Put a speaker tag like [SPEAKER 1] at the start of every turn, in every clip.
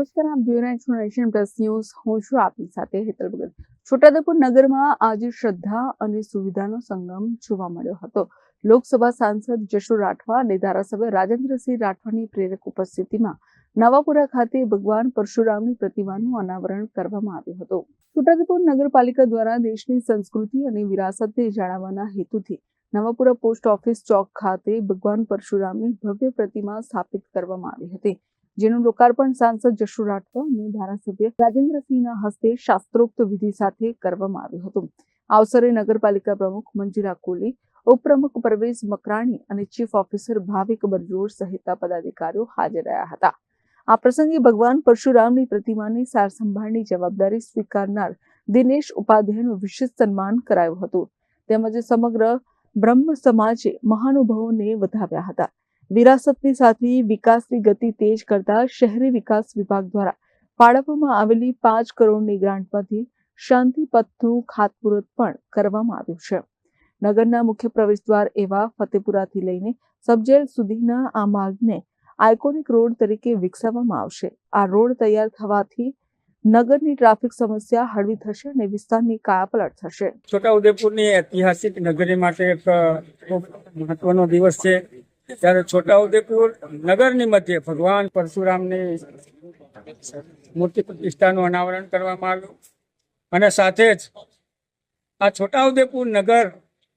[SPEAKER 1] નમસ્કાર, આપ જોઈ રહ્યા છો નેશન પ્લસ ન્યૂઝ. હું છું આપની સાથે હેતલ ભગત. છોટાઉદેપુર નગરમાં આજે શ્રદ્ધા અને સુવિધાનો સંગમ જોવા મળ્યો હતો. લોકસભા સાંસદ જશુ રાઠવા અને ધારાસભ્ય રાજેન્દ્રસિંહ રાઠવાની પ્રેરક ઉપસ્થિતિમાં નવાપુરા ખાતે ભગવાન પરશુરામની પ્રતિમાનું અનાવરણ કરવામાં આવ્યું હતું. છોટાઉદેપુર નગરપાલિકા દ્વારા દેશની સંસ્કૃતિ અને વિરાસતને જાળવવાના હેતુથી નવાપુરા પોસ્ટ ઓફિસ ચોક ખાતે ભગવાન પરશુરામની ભવ્ય પ્રતિમા સ્થાપિત કરવામાં આવી હતી, જેનું લોકાર્પણ સાંસદ જશુ રાઠવા અને ધારાસભ્ય રાજેન્દ્રસિંહના હસ્તે શાસ્ત્રોક્ત વિધિ સાથે કરવામાં આવ્યું હતું. આ અવસરે નગરપાલિકા પ્રમુખ મંજીરા કોલી, ઉપપ્રમુખ પરવેઝ મકરાણી અને ચીફ ઓફિસર ભાવિક બરજોડ સહિતના પદાધિકારીઓ હાજર રહ્યા હતા. આ પ્રસંગે ભગવાન પરશુરામની પ્રતિમાની સાર સંભાળની જવાબદારી સ્વીકારનાર દિનેશ ઉપાધ્યાયનું વિશેષ સન્માન કરાયું હતું. તેમજ સમગ્ર બ્રહ્મ સમાજે મહાનુભાવોને વધાવ્યા હતા. વિરાસતની સાથે વિકાસની ગતિ તેજ કરતા શહેરી વિકાસ વિભાગ દ્વારા ફાળવવામાં આવેલી 5 કરોડની ગ્રાન્ટમાંથી શાંતિ પથનું ખાતમુહૂર્ત પણ કરવામાં આવ્યું છે. નગરના મુખ્ય પ્રવેશદ્વાર એવા ફતેપુરાથી લઈને સબજેલ સુધીના આ માર્ગને આઇકોનિક રોડ તરીકે વિકસાવવામાં આવશે. આ રોડ તૈયાર થવાથી નગરની ટ્રાફિક સમસ્યા હળવી થશે અને વિસ્તારની કાયાપલટ થશે.
[SPEAKER 2] છોટાઉદેપુરની ઐતિહાસિક નગરી માટે એક ખૂબ મહત્વનો દિવસ છે. ત્યારે છોટાઉદેપુર નગરની મધ્યે ભગવાન પરશુરામની મૂર્તિ પ્રતિષ્ઠાનું અનાવરણ કરવામાં આવ્યું અને સાથે જ આ છોટાઉદેપુર નગર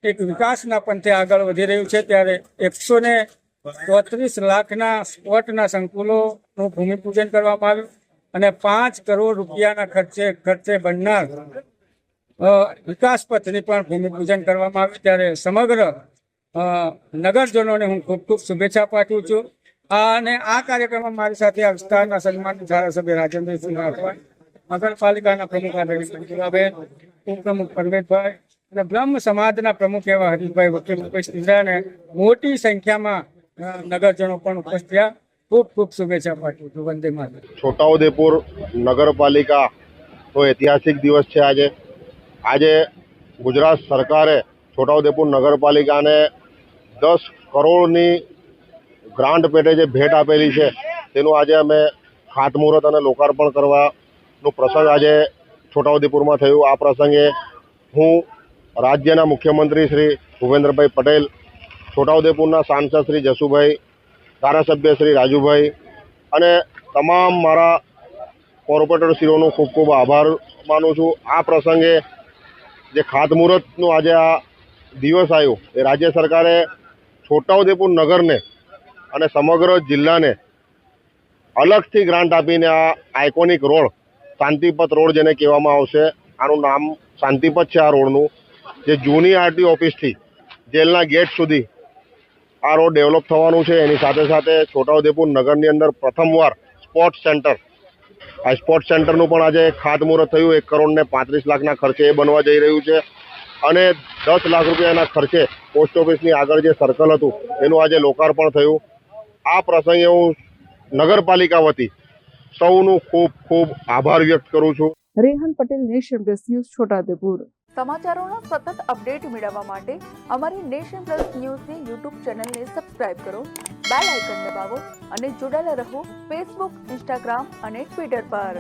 [SPEAKER 2] એક વિકાસના પંથે આગળ વધી રહ્યું છે. ત્યારે 134 લાખના સ્પોટના સંકુલોનું ભૂમિપૂજન કરવામાં આવ્યું અને 5 કરોડ રૂપિયાના ખર્ચે બનનાર વિકાસ પથની પણ ભૂમિપૂજન કરવામાં આવ્યું. ત્યારે સમગ્ર નગરજનોને હું ખૂબ ખૂબ શુભેચ્છા પાઠવું છું. અને આ કાર્યક્રમમાં મારી સાથે આ વિસ્તારના સન્માનિત ધારાસભ્ય રાજેન્દ્રસિંહ રાઠવા, નગરપાલિકાના પ્રમુખ આદરણીય મંજુલાબેન, ઉપપ્રમુખ પરવેશભાઈ અને બ્રહ્મ સમાજના પ્રમુખ એવા હરીશભાઈ વકીલ ઉપસ્થિત રહ્યા અને મોટી સંખ્યામાં નગરજનો પણ ઉપસ્થિત રહ્યા. ખૂબ ખૂબ શુભેચ્છા પાઠવું છું. વંદે માતરમ.
[SPEAKER 3] છોટાઉદેપુર નગરપાલિકા તો ઐતિહાસિક દિવસ છે. આજે ગુજરાત સરકારે છોટાઉદેપુર નગરપાલિકાને 10 કરોડની ગ્રાન્ટ પેટે જે ભેટ આપેલી છે તેનું આજે અમે ખાતમુહૂર્ત અને લોકાર્પણ કરવાનો પ્રસંગ આજે છોટાઉદેપુરમાં થયું. આ પ્રસંગે હું રાજ્યના મુખ્યમંત્રી શ્રી ભૂપેન્દ્રભાઈ પટેલ, છોટાઉદેપુરના સાંસદ શ્રી જશુભાઈ, ધારાસભ્ય શ્રી રાજુભાઈ અને તમામ મારા કોર્પોરેટરશ્રીઓનો ખૂબ ખૂબ આભાર માનું છું. આ પ્રસંગે જે ખાતમુહૂર્તનું આજે આ દિવસ આવ્યો એ રાજ્ય સરકારે છોટાઉદેપુર નગરને અને સમગ્ર જિલ્લાને અલગથી ગ્રાન્ટ આપીને આ આઇકોનિક રોડ, શાંતિપથ રોડ જેને કહેવામાં આવશે, આનું નામ શાંતિપથ છે. આ રોડનું જે જૂની આરટી ઓફિસથી જેલના ગેટ સુધી આ રોડ ડેવલપ થવાનું છે. એની સાથે સાથે છોટાઉદેપુર નગરની અંદર પ્રથમવાર સ્પોર્ટ્સ સેન્ટર, આ સ્પોર્ટ્સ સેન્ટરનું પણ આજે ખાતમુહૂર્ત થયું. 1 કરોડ ને 35 લાખના ખર્ચે એ બનવા જઈ રહ્યું છે અને 10 લાખ રૂપિયાના ખર્ચે પોસ્ટ ઓફિસની આગળ જે સર્કલ હતું એનું આજે લોકાર્પણ થયું. આ પ્રસંગે હું નગરપાલિકા વતી સૌનું ખૂબ ખૂબ આભાર વ્યક્ત કરું છું.
[SPEAKER 1] Rehan Patel, Nation Plus News, Chhotaudepur. સમાચારોના સતત અપડેટ મેળવવા માટે અમારી નેશન પ્લસ ન્યૂઝની યુટ્યુબ ચેનલને સબસ્ક્રાઇબ કરો, બેલ આઇકન દબાવો અને જોડાયેલા રહો ફેસબુક, ઇન્સ્ટાગ્રામ અને ટ્વિટર પર.